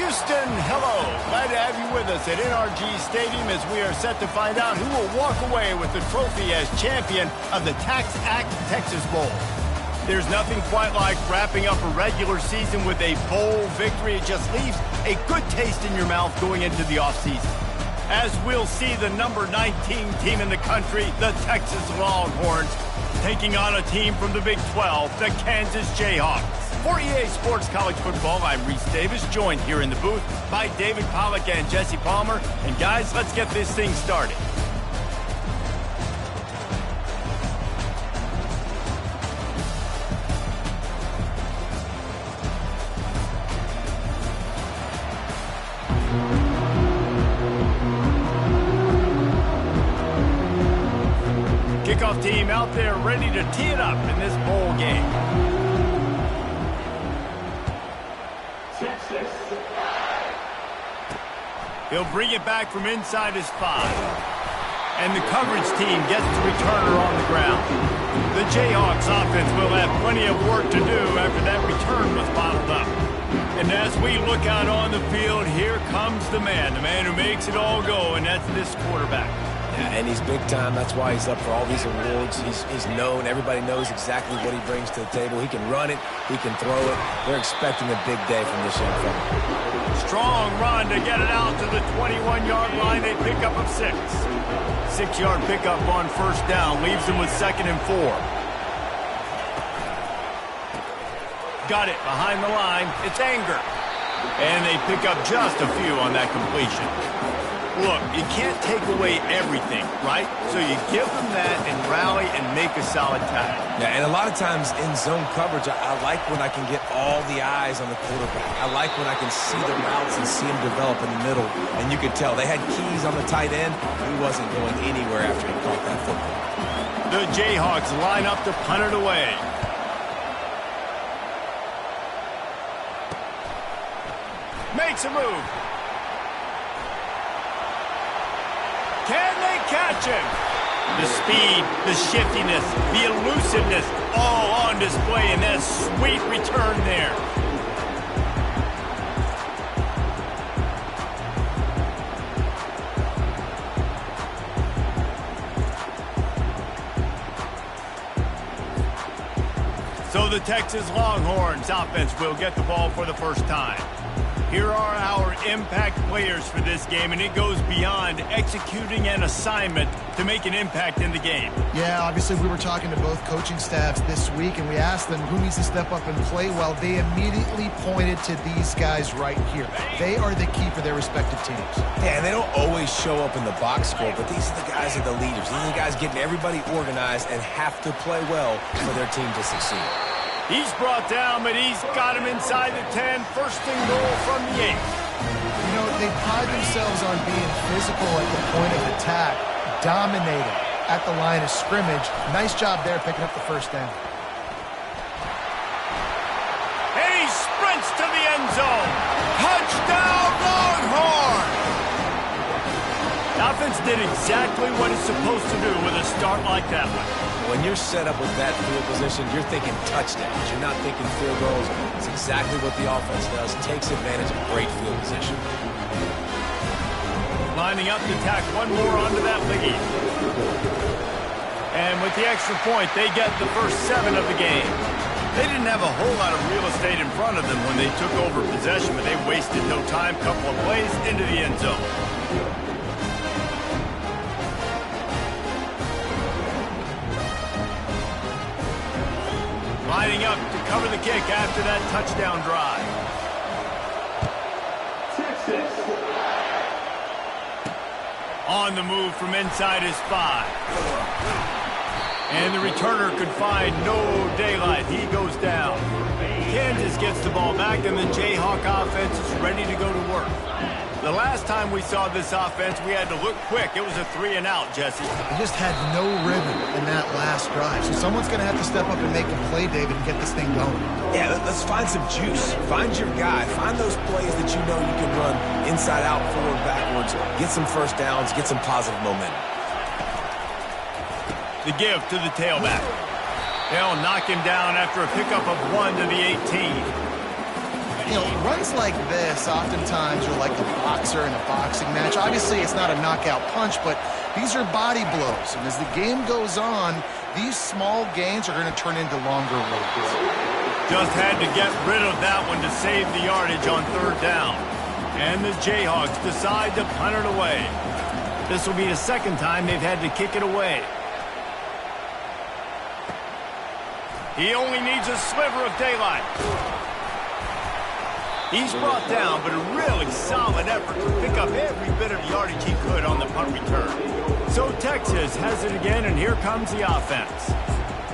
Houston, hello. Glad to have you with us at NRG Stadium as we are set to find out who will walk away with the trophy as champion of the Tax Act Texas Bowl. There's nothing quite like wrapping up a regular season with a bowl victory. It just leaves a good taste in your mouth going into the offseason. As we'll see the number 19 team in the country, the Texas Longhorns, taking on a team from the Big 12, the Kansas Jayhawks. For EA Sports College Football, I'm Reese Davis, joined here in the booth by David Pollack and Jesse Palmer. And guys, let's get this thing started. Kickoff team out there ready to tee it up in this bowl game. He'll bring it back from inside his 5. And the coverage team gets the returner on the ground. The Jayhawks offense will have plenty of work to do after that return was bottled up. And as we look out on the field, here comes the man who makes it all go, and that's this quarterback. Yeah, and he's big time. That's why he's up for all these awards. He's known. Everybody knows exactly what he brings to the table. He can run it. He can throw it. They're expecting a big day from this young fella. Strong run to get it out to the 21-yard line. They pick up of 6. 6-yard pickup on first down. Leaves them with 2nd and 4. Got it behind the line. It's Anger. And they pick up just a few on that completion. Look, you can't take away everything, right? So you give them that and rally and make a solid tackle. Yeah, and a lot of times in zone coverage, I like when I can get all the eyes on the quarterback. I like when I can see the routes and see him develop in the middle. And you could tell they had keys on the tight end. He wasn't going anywhere after he caught that football. The Jayhawks line up to punt it away. Makes a move. Can they catch him? The speed, the shiftiness, the elusiveness, all on display in that sweet return there. So the Texas Longhorns offense will get the ball for the first time. Here are our impact players for this game, and it goes beyond executing an assignment to make an impact in the game. Yeah, obviously we were talking to both coaching staffs this week, and we asked them who needs to step up and play well. They immediately pointed to these guys right here. They are the key for their respective teams. Yeah, and they don't always show up in the box score, but these are the guys that are the leaders. These are the guys getting everybody organized and have to play well for their team to succeed. He's brought down, but he's got him inside the 10. First and goal from the 8. You know, they pride themselves on being physical at the point of attack, dominating at the line of scrimmage. Nice job there picking up the first down. And he sprints to the end zone. Touchdown, Longhorn! The offense did exactly what it's supposed to do with a start like that one. When you're set up with that field position, you're thinking touchdowns. You're not thinking field goals. It's exactly what the offense does. Takes advantage of great field position. Lining up to tack one more onto that lead. And with the extra point, they get the first 7 of the game. They didn't have a whole lot of real estate in front of them when they took over possession, but they wasted no time. Couple of plays into the end zone. Lining up to cover the kick after that touchdown drive. On the move from inside his 5. And the returner could find no daylight. He goes down. Kansas gets the ball back, and the Jayhawk offense is ready to go to work. The last time we saw this offense, we had to look quick. It was a 3-and-out, Jesse. They just had no rhythm in that last drive. So someone's going to have to step up and make a play, David, and get this thing going. Yeah, let's find some juice. Find your guy. Find those plays that you know you can run inside out, forward, backwards. Get some first downs. Get some positive momentum. The give to the tailback. They'll knock him down after a pickup of 1 to the 18. You know, runs like this oftentimes are like a boxer in a boxing match. Obviously, it's not a knockout punch, but these are body blows. And as the game goes on, these small gains are going to turn into longer runs. Just had to get rid of that one to save the yardage on 3rd down. And the Jayhawks decide to punt it away. This will be the 2nd time they've had to kick it away. He only needs a sliver of daylight. He's brought down, but a really solid effort to pick up every bit of yardage he could on the punt return. So Texas has it again, and here comes the offense.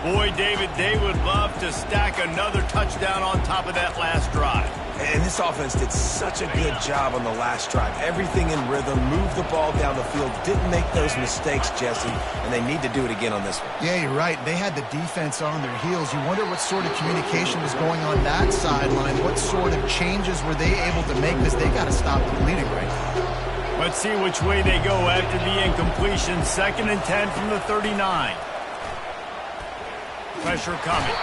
Boy, David, they would love to stack another touchdown on top of that last drive. And this offense did such a good job on the last drive. Everything in rhythm, moved the ball down the field, didn't make those mistakes, Jesse, and they need to do it again on this one. Yeah, you're right. They had the defense on their heels. You wonder what sort of communication was going on that sideline. What sort of changes were they able to make? Because they got to stop the bleeding right now. Let's see which way they go after the incompletion. 2nd and 10 from the 39. Pressure coming.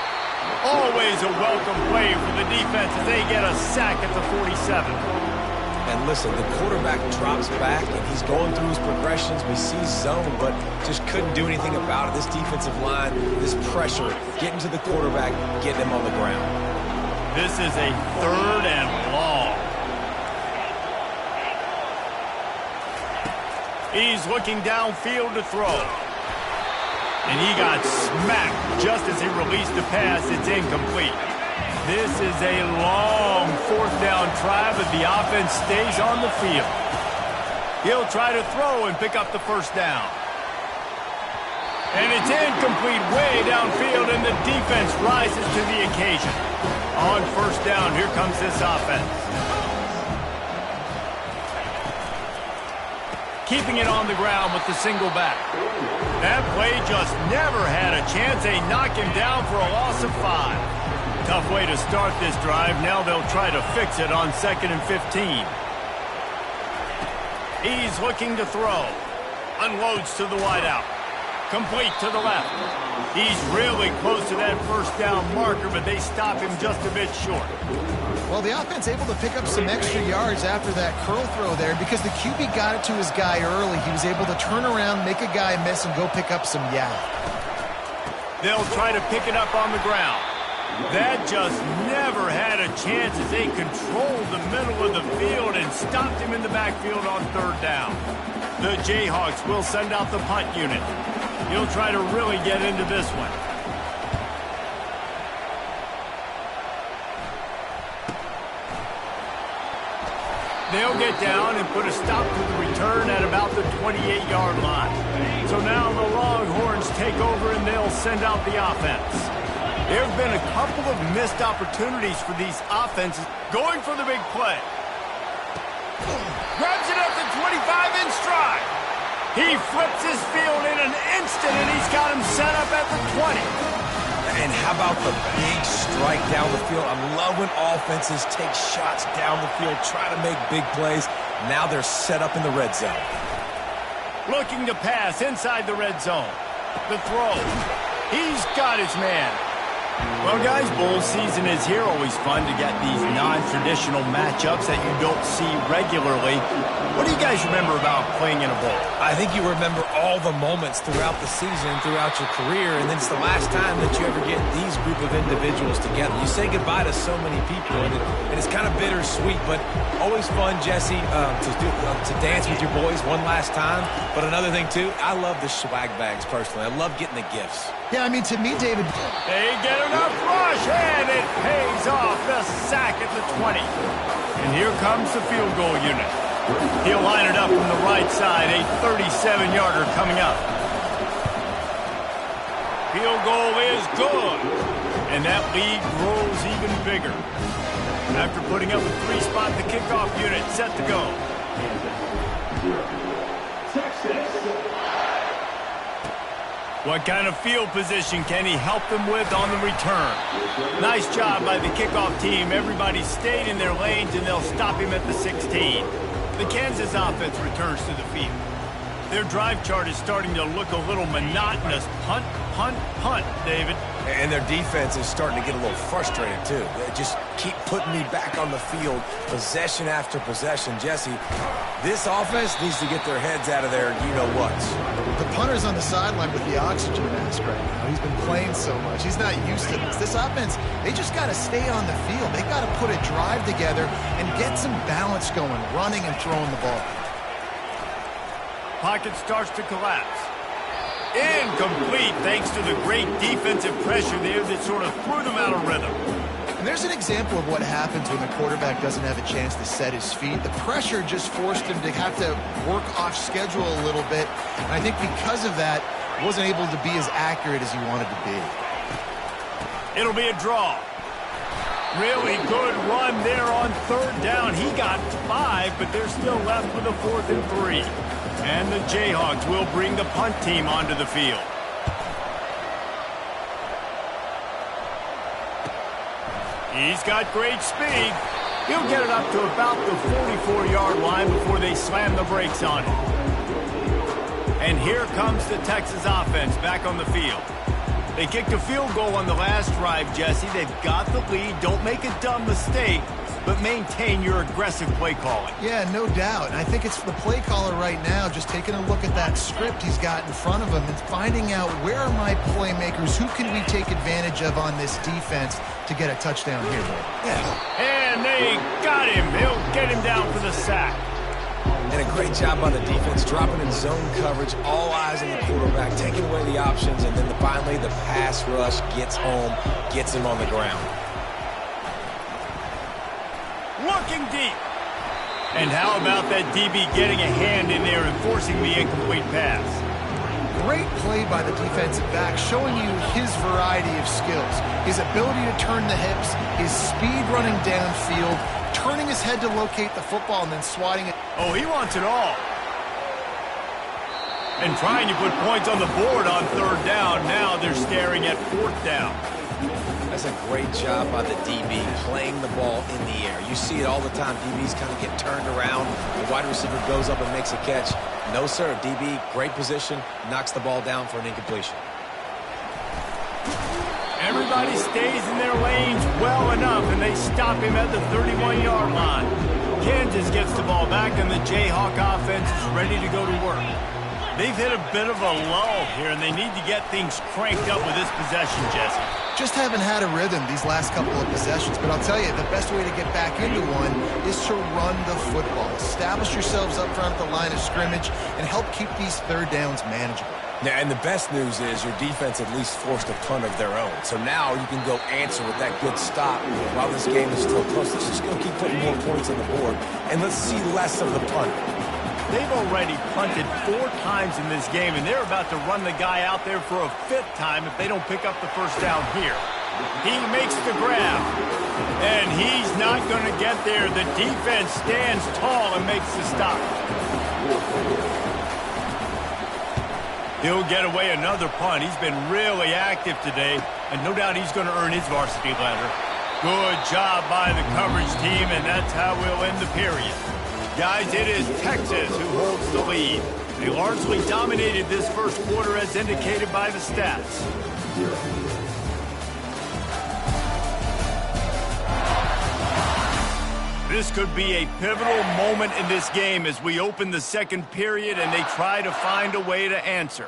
Always a welcome play for the defense as they get a sack at the 47. And listen, the quarterback drops back, and he's going through his progressions. We see zone, but just couldn't do anything about it. This defensive line, this pressure, getting to the quarterback, getting him on the ground. This is a 3rd and long. He's looking downfield to throw. And he got smacked just as he released the pass. It's incomplete. This is a long 4th down try, but the offense stays on the field. He'll try to throw and pick up the 1st down. And it's incomplete way downfield, and the defense rises to the occasion. On 1st down, here comes this offense. Keeping it on the ground with the single back. That play just never had a chance. They knock him down for a loss of 5. Tough way to start this drive. Now they'll try to fix it on 2nd and 15. He's looking to throw. Unloads to the wideout. Complete to the left. He's really close to that 1st down marker, but they stop him just a bit short. Well, the offense able to pick up some extra yards after that curl throw there because the QB got it to his guy early. He was able to turn around, make a guy miss, and go pick up some yak. They'll try to pick it up on the ground. That just never had a chance as they controlled the middle of the field and stopped him in the backfield on 3rd down. The Jayhawks will send out the punt unit. He'll try to really get into this one. They'll get down and put a stop to the return at about the 28-yard line. So now the Longhorns take over and they'll send out the offense. There have been a couple of missed opportunities for these offenses going for the big play. Grabs it up to 25 in stride. He flips his field in an instant, and he's got him set up at the 20. And how about the big strike down the field? I love when offenses take shots down the field, try to make big plays. Now they're set up in the red zone. Looking to pass inside the red zone. The throw. He's got his man. Well, guys, bowl season is here. Always fun to get these non-traditional matchups that you don't see regularly. What do you guys remember about playing in a bowl? I think you remember all the moments throughout the season, throughout your career, and then it's the last time that you ever get these group of individuals together. You say goodbye to so many people, and it's kind of bittersweet, but always fun, Jesse, to dance with your boys one last time. But another thing, too, I love the swag bags, personally. I love getting the gifts. Yeah, I mean, to me, David... They get enough rush, and it pays off. The sack at the 20. And here comes the field goal unit. He'll line it up from the right side. A 37-yarder coming up. Field goal is good. And that lead grows even bigger. After putting up a 3-spot, the kickoff unit set to go. What kind of field position can he help them with on the return? Nice job by the kickoff team. Everybody stayed in their lanes, and they'll stop him at the 16. The Kansas offense returns to the field. Their drive chart is starting to look a little monotonous. Punt, punt, punt, David. And their defense is starting to get a little frustrated, too. They just keep putting me back on the field, possession after possession. Jesse, this offense needs to get their heads out of their you-know-whats. The punter's on the sideline with the oxygen mask right now. He's been playing so much. He's not used to this. This offense, they just got to stay on the field. They got to put a drive together and get some balance going, running and throwing the ball. Pocket starts to collapse. Incomplete, thanks to the great defensive pressure there that sort of threw them out of rhythm. And there's an example of what happens when the quarterback doesn't have a chance to set his feet. The pressure just forced him to have to work off schedule a little bit. And I think because of that, he wasn't able to be as accurate as he wanted to be. It'll be a draw. Really good run there on third down. He got 5, but they're still left with a 4th and 3. And the Jayhawks will bring the punt team onto the field. He's got great speed. He'll get it up to about the 44-yard line before they slam the brakes on it. And here comes the Texas offense back on the field. They kicked a field goal on the last drive, Jesse. They've got the lead. Don't make a dumb mistake, but maintain your aggressive play calling. Yeah, no doubt. And I think it's the play caller right now just taking a look at that script he's got in front of him and finding out where are my playmakers, who can we take advantage of on this defense to get a touchdown here. Yeah. And they got him. He'll get him down for the sack. And a great job by the defense, dropping in zone coverage, all eyes on the quarterback, taking away the options, and then finally the pass rush gets home, gets him on the ground. Looking deep. And how about that DB getting a hand in there and forcing the incomplete pass? Great play by the defensive back, showing you his variety of skills. His ability to turn the hips, his speed running downfield, turning his head to locate the football and then swatting it. Oh, he wants it all. And trying to put points on the board on third down. Now they're staring at 4th down. That's a great job by the DB playing the ball in the air. You see it all the time. DBs kind of get turned around. The wide receiver goes up and makes a catch. No, sir. DB, great position, knocks the ball down for an incompletion. Everybody stays in their lanes well enough, and they stop him at the 31-yard line. Kansas gets the ball back, and the Jayhawk offense is ready to go to work. They've hit a bit of a lull here, and they need to get things cranked up with this possession, Jesse. Just haven't had a rhythm these last couple of possessions, but I'll tell you, the best way to get back into one is to run the football. Establish yourselves up front at the line of scrimmage and help keep these third downs manageable. Yeah, and the best news is your defense at least forced a punt of their own. So now you can go answer with that good stop while this game is still close. Let's just go keep putting more points on the board, and let's see less of the punt. They've already punted 4 times in this game, and they're about to run the guy out there for a 5th time if they don't pick up the first down here. He makes the grab, and he's not going to get there. The defense stands tall and makes the stop. He'll get away another punt. He's been really active today, and no doubt he's going to earn his varsity letter. Good job by the coverage team, and that's how we'll end the period. Guys, it is Texas who holds the lead. They largely dominated this first quarter as indicated by the stats. This could be a pivotal moment in this game as we open the second period and they try to find a way to answer.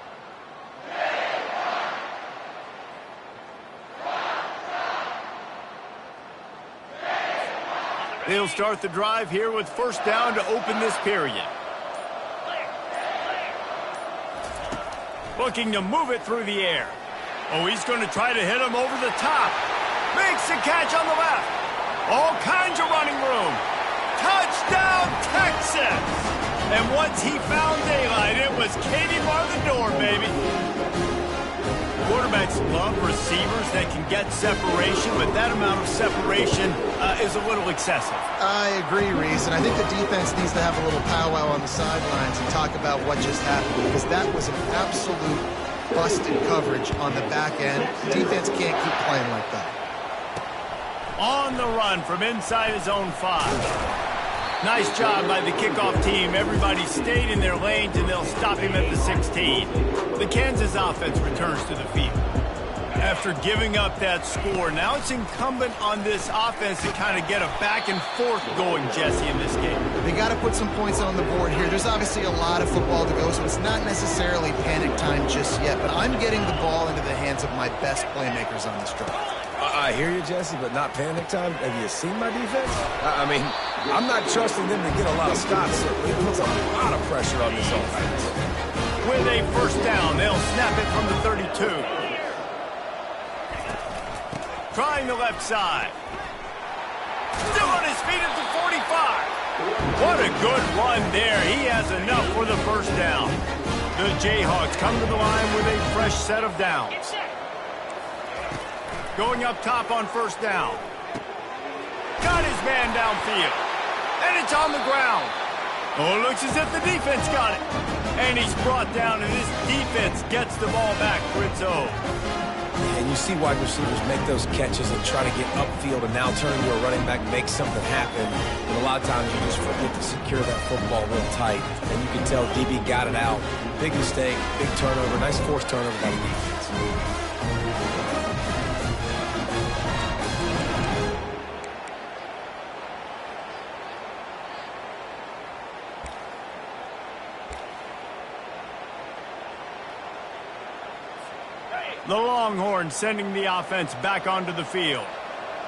They'll start the drive here with first down to open this period. Looking to move it through the air. Oh, he's going to try to hit him over the top. Makes the catch on the left. All kinds of running room. Touchdown, Texas! And once he found daylight, it was Katie bar the door, baby. Quarterbacks love receivers that can get separation, but that amount of separation is a little excessive. I agree, Reese, and I think the defense needs to have a little powwow on the sidelines and talk about what just happened, because that was an absolute busted coverage on the back end. The defense can't keep playing like that. On the run from inside his own 5. Nice job by the kickoff team. Everybody stayed in their lanes, and they'll stop him at the 16. The Kansas offense returns to the field. After giving up that score, now it's incumbent on this offense to kind of get a back and forth going, Jesse, in this game. They got to put some points on the board here. There's obviously a lot of football to go, so it's not necessarily panic time just yet, but I'm getting the ball into the hands of my best playmakers on this drive. I hear you, Jesse, but not panic time. Have you seen my defense? I mean, I'm not trusting them to get a lot of stops. It puts a lot of pressure on this offense. With a first down, they'll snap it from the 32. Trying the left side. Still on his feet at the 45. What a good run there. He has enough for the first down. The Jayhawks come to the line with a fresh set of downs. Going up top on first down. Got his man downfield. And it's on the ground. Oh, it looks as if the defense got it. And he's brought down, and this defense gets the ball back for its own. And you see wide receivers make those catches and try to get upfield and now turn into a running back and make something happen. And a lot of times you just forget to secure that football real tight. And you can tell DB got it out. Big mistake, big turnover, nice forced turnover by the defense. The Longhorns sending the offense back onto the field.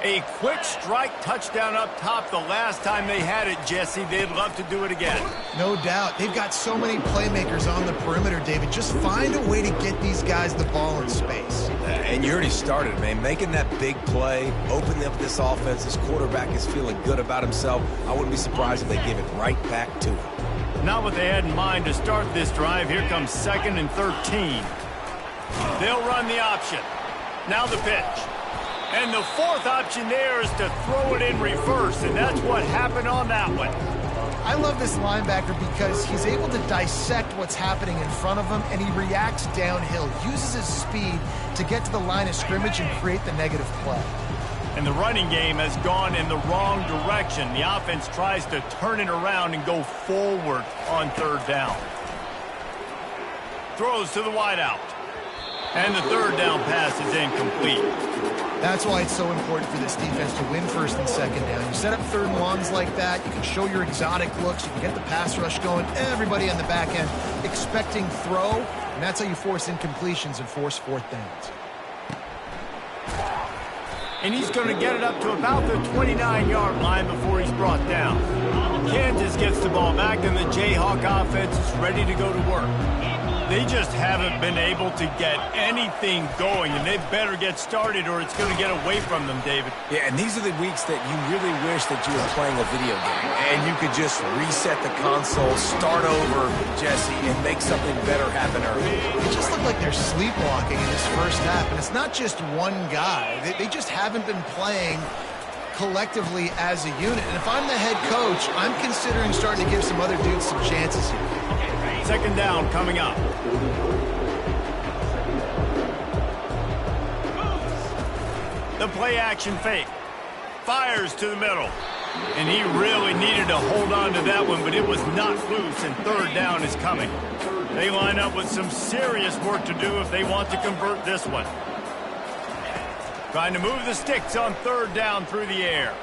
A quick strike touchdown up top the last time they had it, Jesse. They'd love to do it again. No doubt. They've got so many playmakers on the perimeter, David. Just find a way to get these guys the ball in space. And you already started, man. Making that big play, opening up this offense. This quarterback is feeling good about himself. I wouldn't be surprised if they give it right back to him. Not what they had in mind to start this drive. Here comes 2nd and 13. They'll run the option. Now the pitch. And the fourth option there is to throw it in reverse, and that's what happened on that one. I love this linebacker because he's able to dissect what's happening in front of him, and he reacts downhill, uses his speed to get to the line of scrimmage and create the negative play. And the running game has gone in the wrong direction. The offense tries to turn it around and go forward on 3rd down. Throws to the wideout. And the 3rd down pass is incomplete. That's why it's so important for this defense to win 1st and 2nd down. You set up 3rd and longs like that, you can show your exotic looks, you can get the pass rush going, everybody on the back end expecting throw, and that's how you force incompletions and force 4th downs. And he's going to get it up to about the 29-yard line before he's brought down. Kansas gets the ball back, and the Jayhawk offense is ready to go to work. They just haven't been able to get anything going, and they better get started or it's going to get away from them, David. Yeah, and these are the weeks that you really wish that you were playing a video game and you could just reset the console, start over, Jesse, and make something better happen early. They just look like they're sleepwalking in this first half, and it's not just one guy. They just haven't been playing collectively as a unit. And if I'm the head coach, I'm considering starting to give some other dudes some chances here. 2nd down coming up. The play action fake. Fires to the middle. And he really needed to hold on to that one, but it was not loose, and 3rd down is coming. They line up with some serious work to do if they want to convert this one. Trying to move the sticks on 3rd down through the air.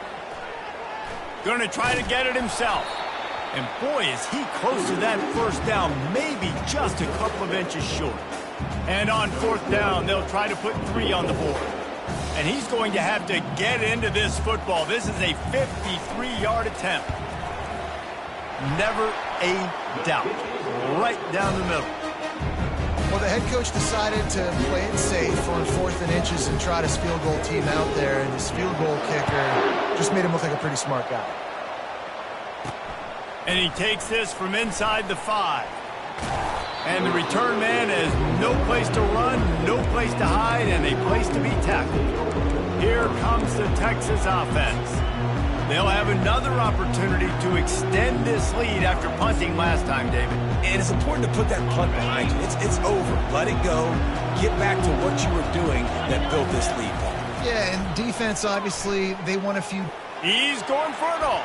Going to try to get it himself. And boy, is he close to that first down, maybe just a couple of inches short. And on 4th down, they'll try to put 3 on the board. And he's going to have to get into this football. This is a 53-yard attempt. Never a doubt. Right down the middle. Well, the head coach decided to play it safe on 4th and inches and try his field goal team out there. And his field goal kicker just made him look like a pretty smart guy. And he takes this from inside the 5. And the return man has no place to run, no place to hide, and a place to be tackled. Here comes the Texas offense. They'll have another opportunity to extend this lead after punting last time, David. And it's important to put that punt behind you. It's over. Let it go. Get back to what you were doing that built this lead, Paul. Yeah, and defense, obviously, they won a few. He's going for it all.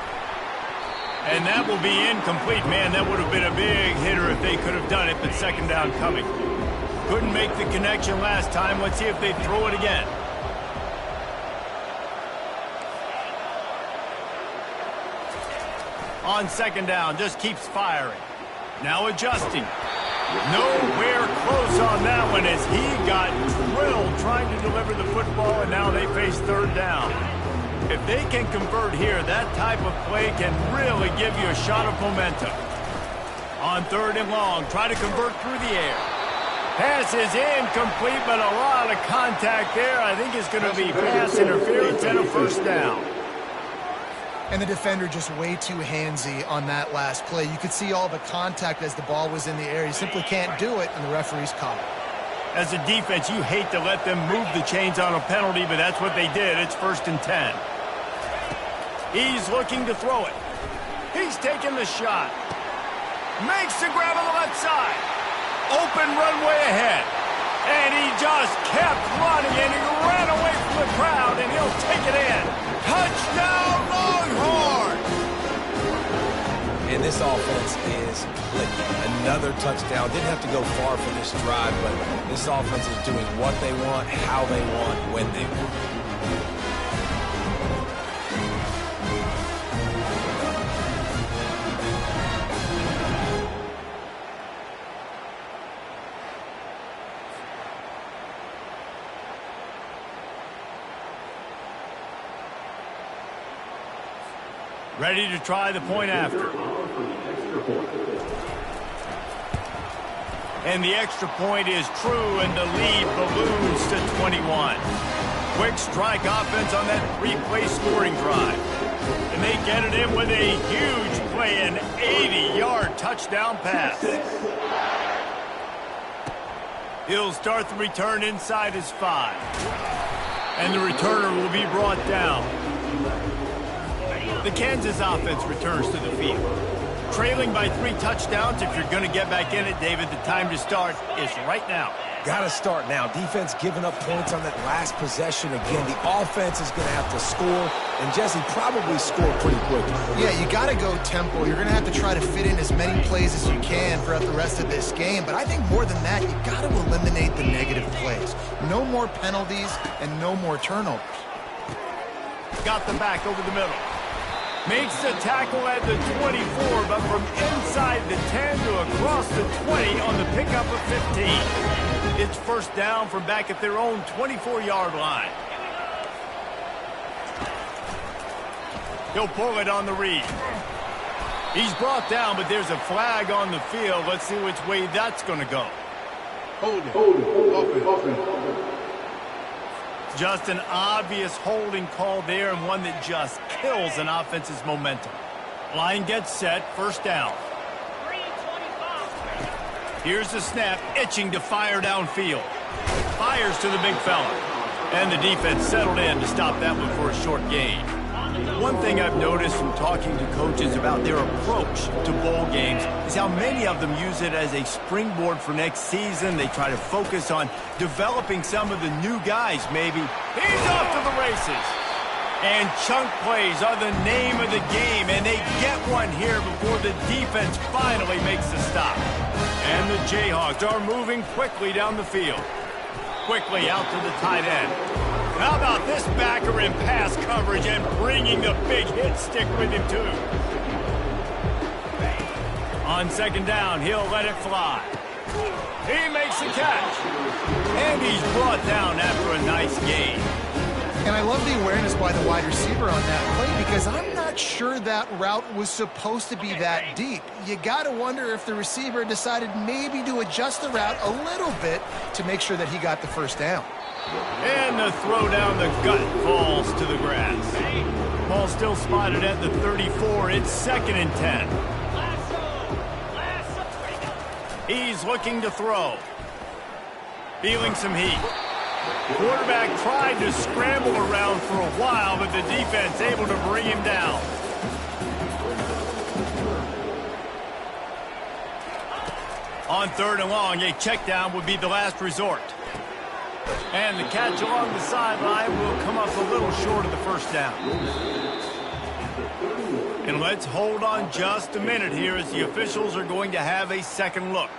And that will be incomplete. Man, that would have been a big hitter if they could have done it, but second down coming. Couldn't make the connection last time. Let's see if they throw it again. On second down, just keeps firing. Now adjusting. Nowhere close on that one as he got drilled trying to deliver the football, and now they face third down. If they can convert here, that type of play can really give you a shot of momentum. On third and long, try to convert through the air. Pass is incomplete, but a lot of contact there. I think it's going to be pass interference and a first down. And the defender just way too handsy on that last play. You could see all the contact as the ball was in the air. You simply can't do it, and the referee's caught it. As a defense, you hate to let them move the chains on a penalty, but that's what they did. It's 1st and 10. He's looking to throw it. He's taking the shot. Makes the grab on the left side. Open runway ahead. And he just kept running, and he ran away from the crowd, and he'll take it in. Touchdown, Longhorns! And this offense is clicking. Another touchdown. Didn't have to go far for this drive, but this offense is doing what they want, how they want, when they want. Ready to try the point after. And the extra point is true, and the lead balloons to 21. Quick strike offense on that 3-play scoring drive. And they get it in with a huge play, an 80-yard touchdown pass. He'll start the return inside his 5. And the returner will be brought down. The Kansas offense returns to the field. Trailing by 3 touchdowns. If you're going to get back in it, David, the time to start is right now. Got to start now. Defense giving up points on that last possession again. The offense is going to have to score, and Jesse probably score pretty quickly. Yeah, you got to go tempo. You're going to have to try to fit in as many plays as you can throughout the rest of this game. But I think more than that, you got to eliminate the negative plays. No more penalties and no more turnovers. Got the back over the middle. Makes the tackle at the 24, but from inside the 10 to across the 20 on the pickup of 15. It's first down from back at their own 24-yard line. He'll pull it on the read. He's brought down, but there's a flag on the field. Let's see which way that's going to go. Hold it. Just an obvious holding call there, and one that just kills an offense's momentum. Line gets set, first down. Here's the snap, itching to fire downfield. Fires to the big fella. And the defense settled in to stop that one for a short gain. One thing I've noticed from talking to coaches about their approach to bowl games is how many of them use it as a springboard for next season. They try to focus on developing some of the new guys, maybe. He's off to the races. And chunk plays are the name of the game, and they get one here before the defense finally makes the stop. And the Jayhawks are moving quickly down the field. Quickly out to the tight end. How about this backer in pass coverage and bringing the big hit stick with him, too? On second down, he'll let it fly. He makes the catch. And he's brought down after a nice gain. And I love the awareness by the wide receiver on that play because I'm not sure that route was supposed to be that deep. You got to wonder if the receiver decided maybe to adjust the route a little bit to make sure that he got the first down. And the throw down the gut falls to the grass. Ball still spotted at the 34. It's 2nd and 10. He's looking to throw. Feeling some heat. Quarterback tried to scramble around for a while, but the defense able to bring him down. On third and long, a check down would be the last resort. And the catch along the sideline will come up a little short of the first down. And let's hold on just a minute here as the officials are going to have a second look.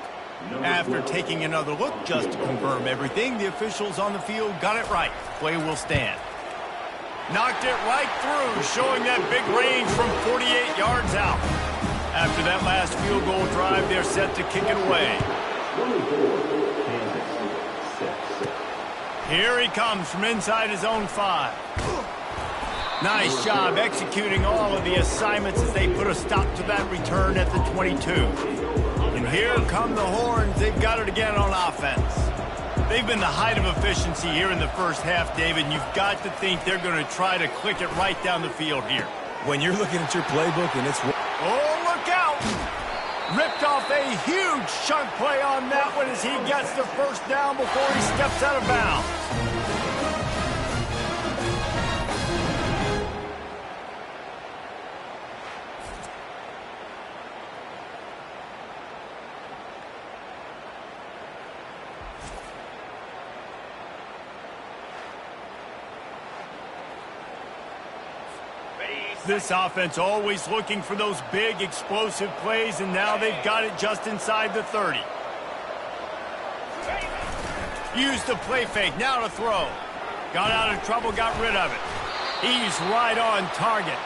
After taking another look just to confirm everything, the officials on the field got it right. Play will stand. Knocked it right through, showing that big range from 48 yards out. After that last field goal drive, they're set to kick it away. Here he comes from inside his own 5. Nice job executing all of the assignments as they put a stop to that return at the 22. And here come the horns. They've got it again on offense. They've been the height of efficiency here in the first half, David, and you've got to think they're going to try to click it right down the field here. When you're looking at your playbook and it's... Oh, look out! Ripped off a huge chunk play on that one as he gets the first down before he steps out of bounds. This offense always looking for those big, explosive plays, and now they've got it just inside the 30. Used the play fake, now to throw. Got out of trouble, got rid of it. He's right on target.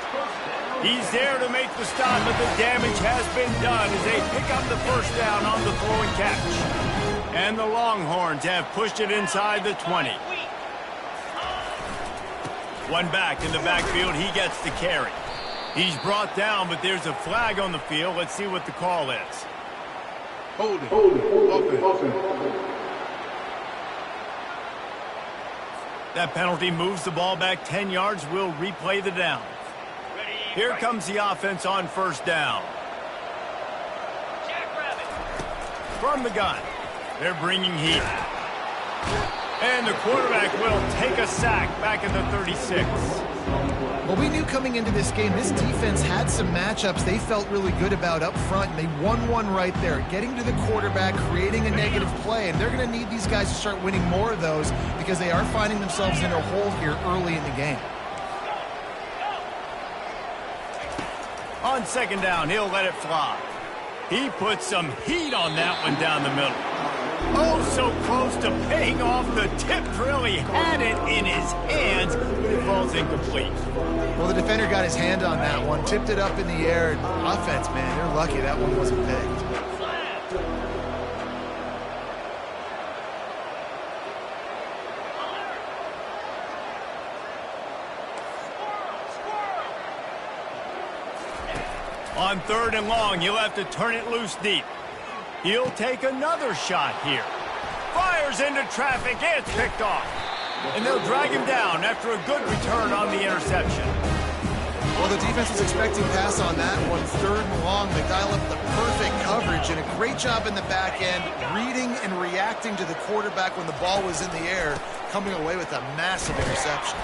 He's there to make the stop, but the damage has been done as they pick up the first down on the throw and catch. And the Longhorns have pushed it inside the 20. One back in the backfield, he gets the carry. He's brought down, but there's a flag on the field. Let's see what the call is. Holding. Offense. That penalty moves the ball back 10 yards. We'll replay the down. Here comes the offense on first down. From the gun. They're bringing heat. And the quarterback will take a sack back in the 36. Well, we knew coming into this game, this defense had some matchups they felt really good about up front, and they won one right there, getting to the quarterback, creating a negative play, and they're going to need these guys to start winning more of those because they are finding themselves in a hole here early in the game. On second down, he'll let it fly. He puts some heat on that one down the middle. Oh, so close to paying off the tip drill. He had it in his hands, but it falls incomplete. Well, the defender got his hand on that one, tipped it up in the air. Offense, man, they're lucky that one wasn't picked. On third and long, he'll have to turn it loose deep. He'll take another shot here. Fires into traffic. It's picked off. And they'll drag him down after a good return on the interception. Well, the defense was expecting pass on that one. Third and long, they dial up the perfect coverage and a great job in the back end, reading and reacting to the quarterback when the ball was in the air, coming away with a massive interception.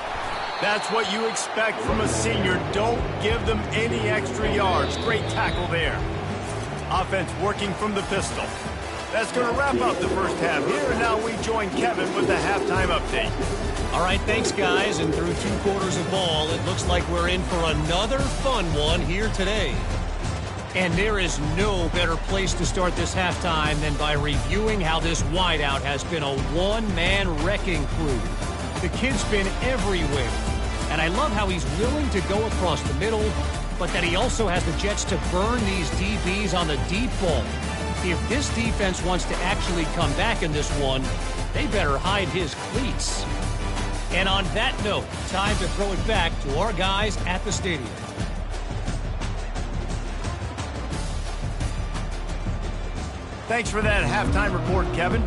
That's what you expect from a senior. Don't give them any extra yards. Great tackle there. Offense working from the pistol. That's going to wrap up the first half here. And now we join Kevin with the halftime update. All right, thanks, guys. And through 2 quarters of ball, it looks like we're in for another fun one here today. And there is no better place to start this halftime than by reviewing how this wideout has been a one-man wrecking crew. The kid's been everywhere. And I love how he's willing to go across the middle, but that he also has the jets to burn these DBs on the deep ball. If this defense wants to actually come back in this one, they better hide his cleats. And on that note, time to throw it back to our guys at the stadium. Thanks for that halftime report, Kevin.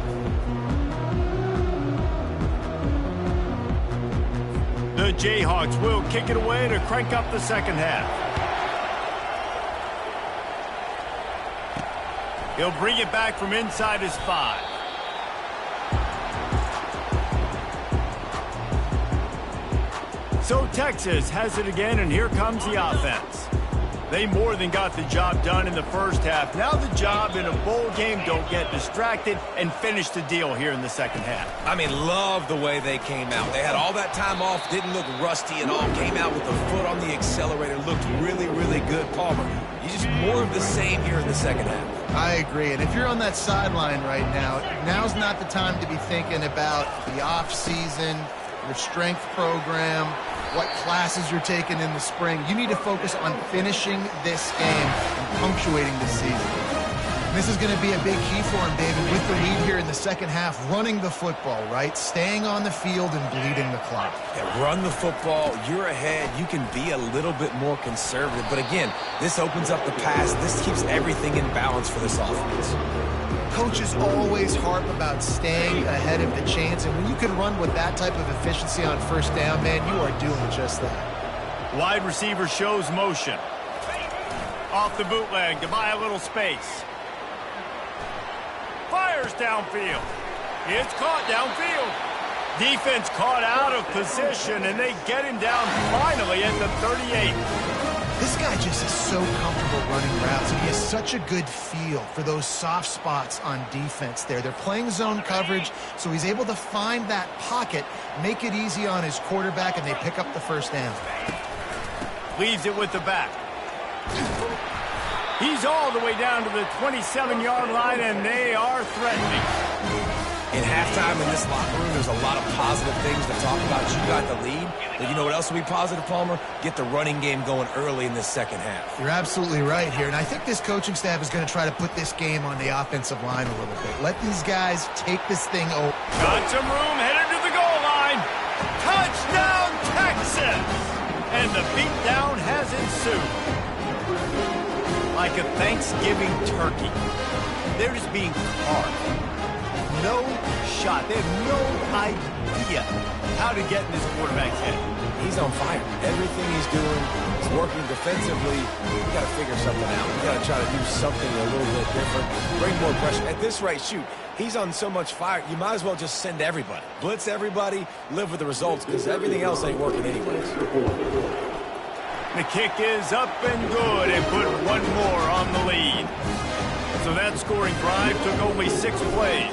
The Jayhawks will kick it away to crank up the second half. He'll bring it back from inside his 5. So Texas has it again, and here comes the offense. They more than got the job done in the first half. Now the job in a bowl game, don't get distracted and finish the deal here in the second half. I mean, love the way they came out. They had all that time off, didn't look rusty at all, came out with the foot on the accelerator, looked really, really good. Palmer, you just more of the same here in the second half. I agree, and if you're on that sideline right now, now's not the time to be thinking about the off-season, your strength program, what classes you're taking in the spring. You need to focus on finishing this game and punctuating this season. And this is going to be a big key for him, David, with the lead here in the second half, running the football, right? Staying on the field and bleeding the clock. Yeah, run the football, you're ahead, you can be a little bit more conservative. But again, this opens up the pass. This keeps everything in balance for this offense. Coaches always harp about staying ahead of the chains, and when you can run with that type of efficiency on first down, man, you are doing just that. Wide receiver shows motion. Off the bootleg to buy a little space. Fires downfield. It's caught downfield. Defense caught out of position, and they get him down finally at the 38. This guy just is so comfortable running routes, and he has such a good feel for those soft spots on defense there. They're playing zone coverage, so he's able to find that pocket, make it easy on his quarterback, and they pick up the first down. Leaves it with the back. He's all the way down to the 27-yard line, and they are threatening. In halftime in this locker room, there's a lot of positive things to talk about. You got the lead, but you know what else will be positive, Palmer? Get the running game going early in this second half. You're absolutely right here, and I think this coaching staff is going to try to put this game on the offensive line a little bit. Let these guys take this thing over. Got some room, headed to the goal line. Touchdown, Texas! And the beatdown has ensued. Like a Thanksgiving turkey, they're just being carved. No shot. They have no idea how to get in this quarterback's head. He's on fire. Everything he's doing is working defensively. You got to figure something out. You got to try to do something a little bit different. Bring more pressure. At this rate, shoot, he's on so much fire, you might as well just send everybody. Blitz everybody, live with the results, because everything else ain't working anyways. The kick is up and good, and put one more on the lead. So that scoring drive took only 6 plays.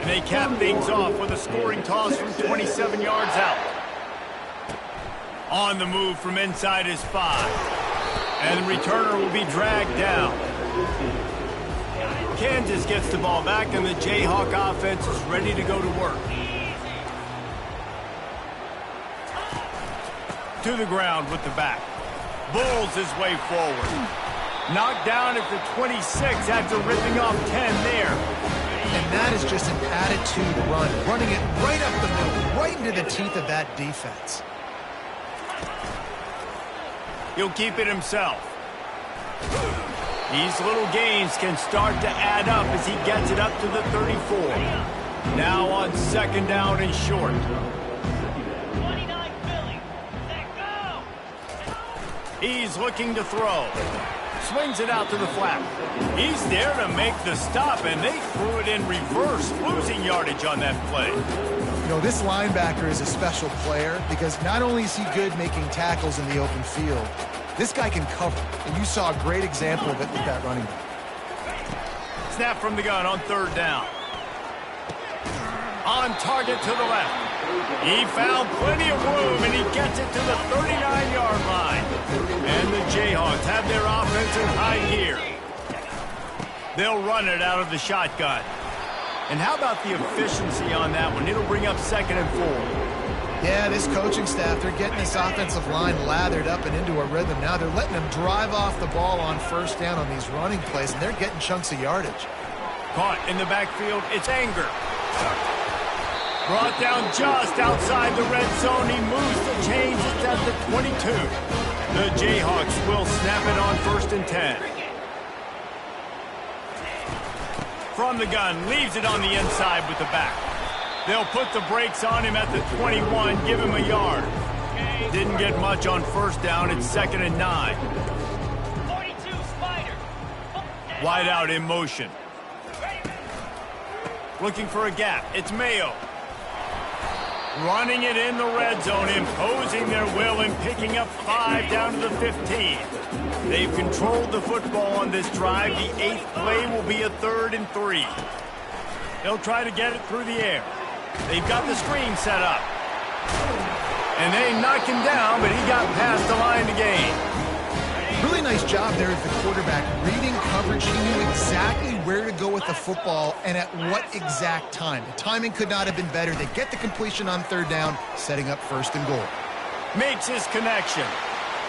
And they cap things off with a scoring toss from 27 yards out. On the move from inside his 5. And the returner will be dragged down. Kansas gets the ball back, and the Jayhawk offense is ready to go to work. To the ground with the back. Bulls his way forward. Knocked down at the 26 after ripping off 10 there. And that is just an attitude run, running it right up the middle, right into the teeth of that defense. He'll keep it himself. These little gains can start to add up as he gets it up to the 34. Now on second down and short. He's looking to throw. Swings it out to the flat. He's there to make the stop, and they threw it in reverse, losing yardage on that play. You know, this linebacker is a special player because not only is he good making tackles in the open field, this guy can cover. And you saw a great example of it with that running back. Snap from the gun on third down. On target to the left. He found plenty of room, and he gets it to the 39-yard line. And the Jayhawks have their offense in high gear. They'll run it out of the shotgun. And how about the efficiency on that one? It'll bring up 2nd and 4. Yeah, this coaching staff, they're getting this offensive line lathered up and into a rhythm now. They're letting them drive off the ball on first down on these running plays, and they're getting chunks of yardage. Caught in the backfield, it's Anger. Brought down just outside the red zone. He moves the chains. It's at the 22. The Jayhawks will snap it on 1st and 10. From the gun, leaves it on the inside with the back. They'll put the brakes on him at the 21, give him a yard. Didn't get much on first down. It's 2nd and 9. 42, Spider. Wide out in motion. Running it in the red zone, imposing their will and picking up 5 down to the 15. They've controlled the football on this drive. The 8th play will be a 3rd and 3. They'll try to get it through the air. They've got the screen set up. And they knock him down, but he got past the line to gain. Really nice job there as the quarterback. Reading coverage, he knew exactly where to go with the football and at what exact time. The timing could not have been better. They get the completion on 3rd down, setting up 1st and goal. Makes his connection.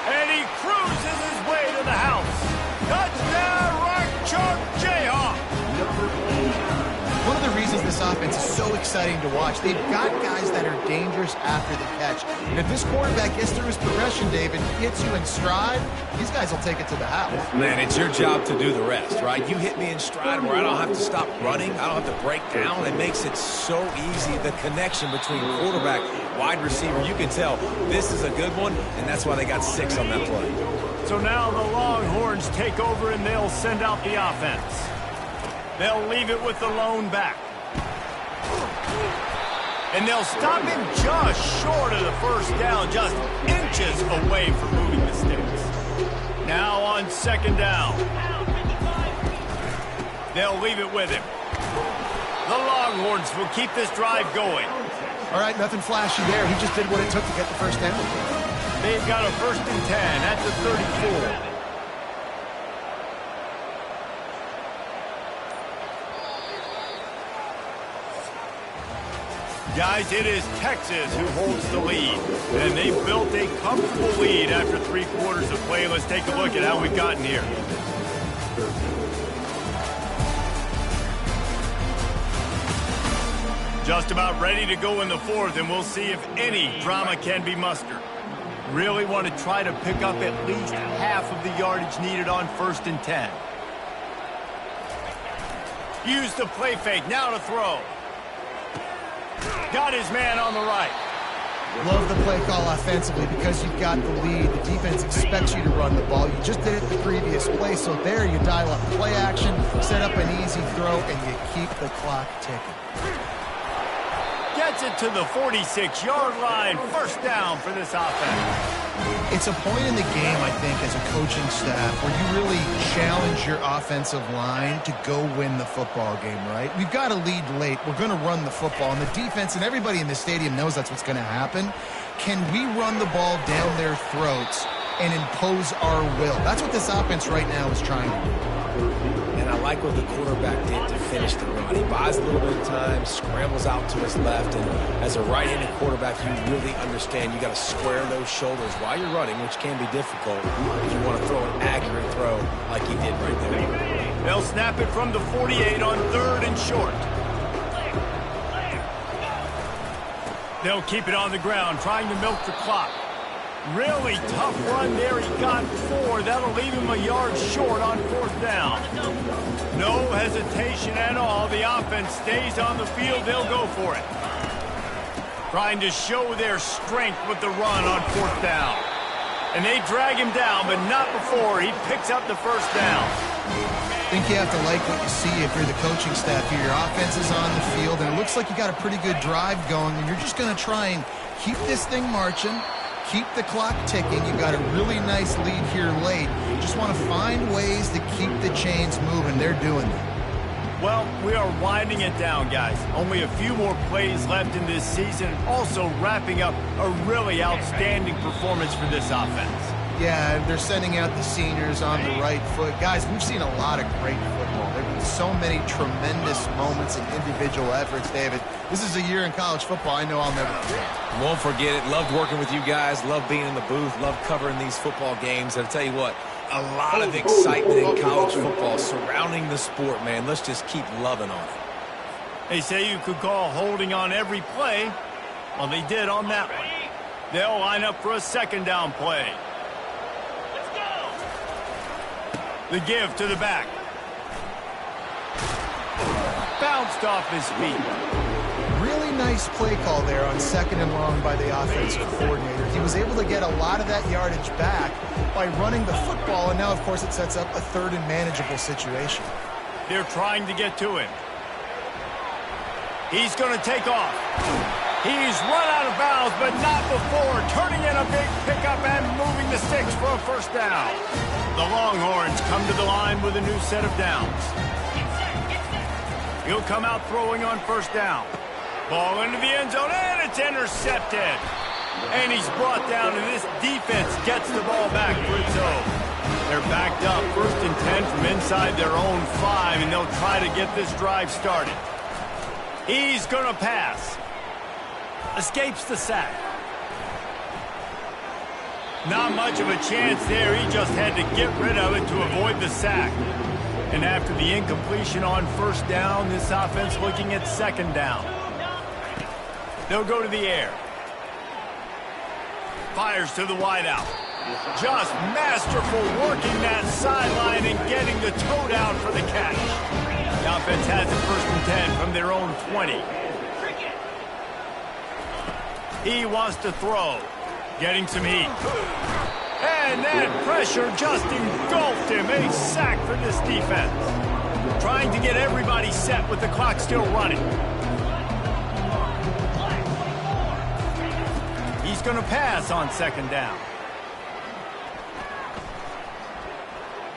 And he cruises his way to the house. Touchdown, Rock Chalk Jayhawk. One of the reasons this offense is so exciting to watch, they've got guys that are dangerous after the catch. And if this quarterback gets through his progression, David, hits you in stride, these guys will take it to the house. Man, it's your job to do the rest, right? You hit me in stride where I don't have to stop running. I don't have to break down. It makes it so easy. The connection between quarterback, wide receiver, you can tell this is a good one, and that's why they got 6 on that play. So now the Longhorns take over, and they'll send out the offense. They'll leave it with the lone back. And they'll stop him just short of the 1st down, just inches away from moving the sticks. Now on 2nd down. They'll leave it with him. The Longhorns will keep this drive going. All right, nothing flashy there. He just did what it took to get the 1st down. They've got a 1st and 10 at the 34. Guys, it is Texas who holds the lead, and they built a comfortable lead after 3 quarters of play. Let's take a look at how we've gotten here. Just about ready to go in the 4th, and we'll see if any drama can be mustered. Really want to try to pick up at least half of the yardage needed on 1st and 10. Use the play fake, now to throw. Got his man on the right. Love the play call offensively because you've got the lead. The defense expects you to run the ball. You just did it the previous play, so there you dial up play action, set up an easy throw, and you keep the clock ticking. Gets it to the 46-yard line. 1st down for this offense. It's a point in the game, I think, as a coaching staff where you really challenge your offensive line to go win the football game, right? We've got a lead late. We're going to run the football, and the defense and everybody in the stadium knows that's what's going to happen. Can we run the ball down their throats and impose our will? That's what this offense right now is trying to do. And I like what the quarterback did to finish the run. He buys a little bit of time, scrambles out to his left, and as a right-handed quarterback, you really understand you got to square those shoulders while you're running, which can be difficult if you want to throw an accurate throw like he did right there. They'll snap it from the 48 on 3rd and short. They'll keep it on the ground, trying to milk the clock. Really tough run there. He got 4. That'll leave him a yard short on 4th down. No hesitation at all. The offense stays on the field. They'll go for it. Trying to show their strength with the run on 4th down. And they drag him down, but not before he picks up the 1st down. I think you have to like what you see if you're the coaching staff here. Your offense is on the field, and it looks like you got a pretty good drive going, and you're just going to try and keep this thing marching. Keep the clock ticking. You've got a really nice lead here late. You just want to find ways to keep the chains moving. They're doing that. Well, we are winding it down, guys. Only a few more plays left in this season. Also wrapping up a really outstanding performance for this offense. Yeah, they're sending out the seniors on the right foot. Guys, we've seen a lot of great football. There have been so many tremendous moments and individual efforts, David. This is a year in college football I know I'll never forget. Won't forget it. Loved working with you guys. Loved being in the booth. Loved covering these football games. And I'll tell you what, a lot of excitement in college football surrounding the sport, man. Let's just keep loving on it. They say you could call holding on every play. Well, they did on that one. They'll line up for a 2nd down play. The give to the back. Bounced off his feet. Really nice play call there on 2nd and long by the offensive coordinator. He was able to get a lot of that yardage back by running the football, and now, of course, it sets up a 3rd and manageable situation. They're trying to get to him. He's going to take off. He's run out of bounds, but not before turning in a big pickup and moving the sticks for a first down. The Longhorns come to the line with a new set of downs. He'll come out throwing on first down. Ball into the end zone, and it's intercepted. And he's brought down, and this defense gets the ball back for its own. They're backed up, 1st and 10 from inside their own 5, and they'll try to get this drive started. He's going to pass. Escapes the sack. Not much of a chance there. He just had to get rid of it to avoid the sack. And after the incompletion on first down, this offense looking at 2nd down. They'll go to the air. Fires to the wideout. Just masterful working that sideline and getting the toe down for the catch. The offense has it 1st and 10 from their own 20. He wants to throw. Getting some heat. And that pressure just engulfed him. A sack for this defense. Trying to get everybody set with the clock still running. He's going to pass on 2nd down.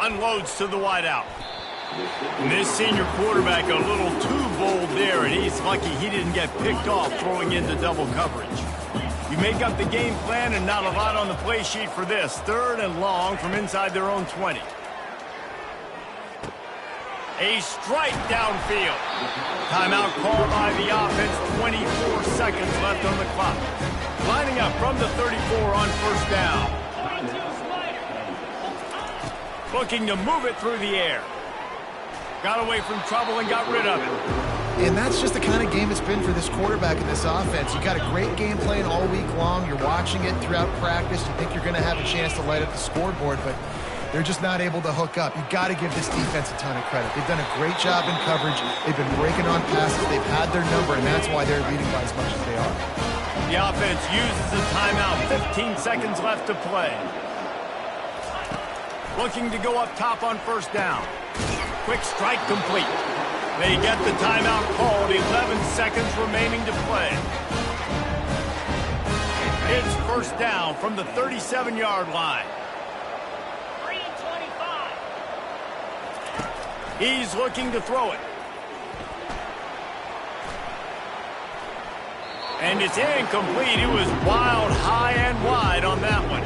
Unloads to the wideout. And this senior quarterback a little too bold there, and he's lucky he didn't get picked off throwing into double coverage. You make up the game plan and not a lot on the play sheet for this. 3rd and long from inside their own 20. A strike downfield. Timeout called by the offense. 24 seconds left on the clock. Lining up from the 34 on first down. Looking to move it through the air. Got away from trouble and got rid of it. And that's just the kind of game it's been for this quarterback in this offense. You got a great game plan all week long. You're watching it throughout practice. You think you're going to have a chance to light up the scoreboard, but they're just not able to hook up. You've got to give this defense a ton of credit. They've done a great job in coverage. They've been breaking on passes. They've had their number, and that's why they're leading by as much as they are. The offense uses a timeout. 15 seconds left to play. Looking to go up top on first down. Quick strike complete. They get the timeout called. 11 seconds remaining to play. It's first down from the 37-yard line. 3:25. He's looking to throw it. And it's incomplete. It was wild, high and wide on that one.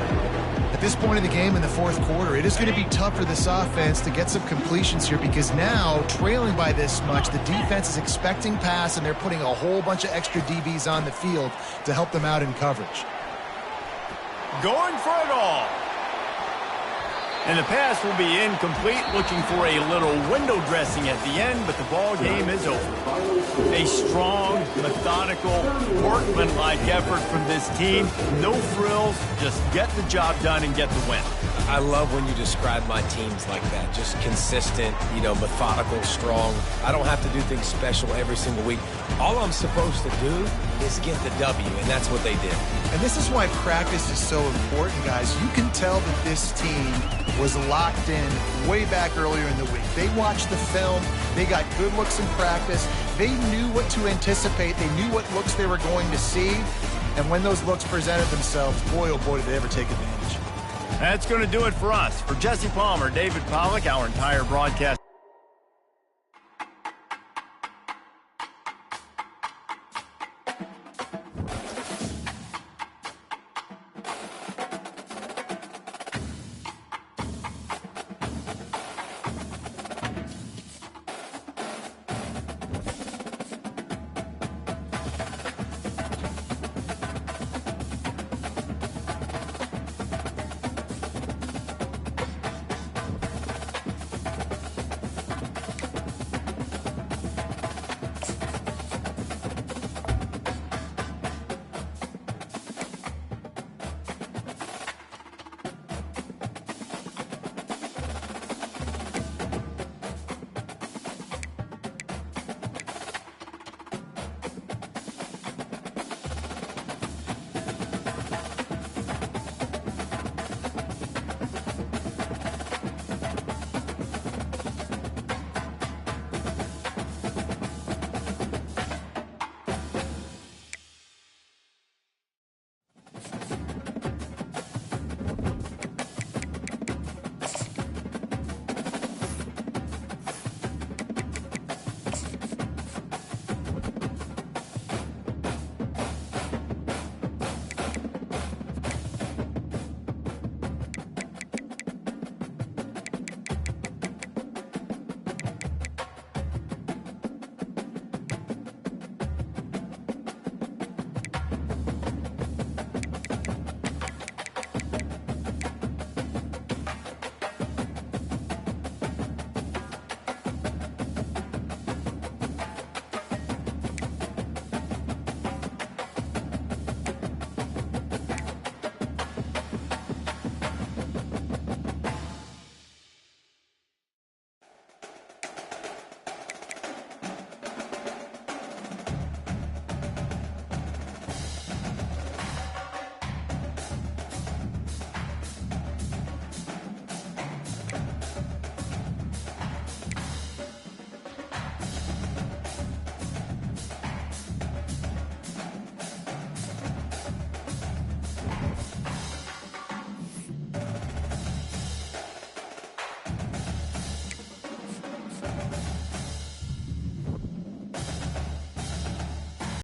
At this point in the game in the 4th quarter, it is going to be tough for this offense to get some completions here because now, trailing by this much, the defense is expecting pass and they're putting a whole bunch of extra DBs on the field to help them out in coverage. Going for it all. And the pass will be incomplete, looking for a little window dressing at the end, but the ball game is over. A strong, methodical, workman-like effort from this team. No frills, just get the job done and get the win. I love when you describe my teams like that. Just consistent, methodical, strong. I don't have to do things special every single week. All I'm supposed to do is get the W, and that's what they did. And this is why practice is so important, guys. You can tell that this team was locked in way back earlier in the week. They watched the film. They got good looks in practice. They knew what to anticipate. They knew what looks they were going to see. And when those looks presented themselves, boy, oh boy, did they ever take advantage. That's going to do it for us. For Jesse Palmer, David Pollack, our entire broadcast